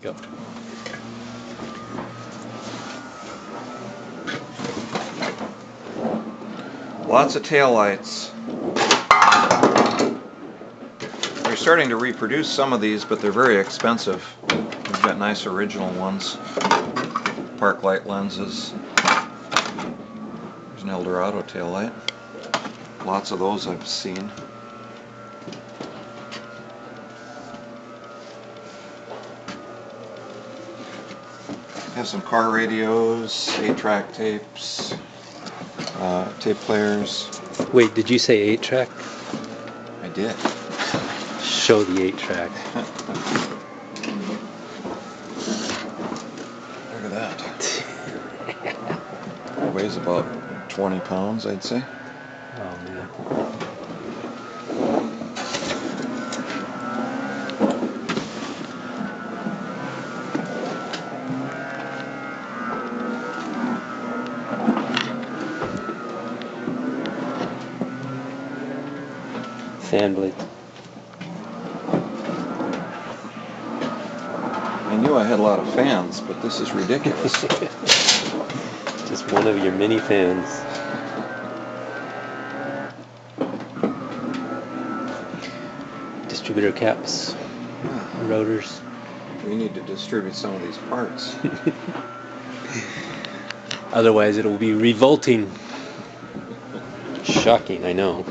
Go. Lots of taillights. They're starting to reproduce some of these, but they're very expensive. We've got nice original ones. Park light lenses. There's an Eldorado taillight. Lots of those I've seen. Have some car radios, 8-track tapes, tape players. Wait, did you say 8-track? I did. Show the 8-track. Look at that. It weighs about 20 pounds, I'd say. Oh man. Fan blade. I knew I had a lot of fans, but this is ridiculous. Just one of your many fans. Distributor caps, rotors. We need to distribute some of these parts. Otherwise, it will be revolting. Shocking, I know.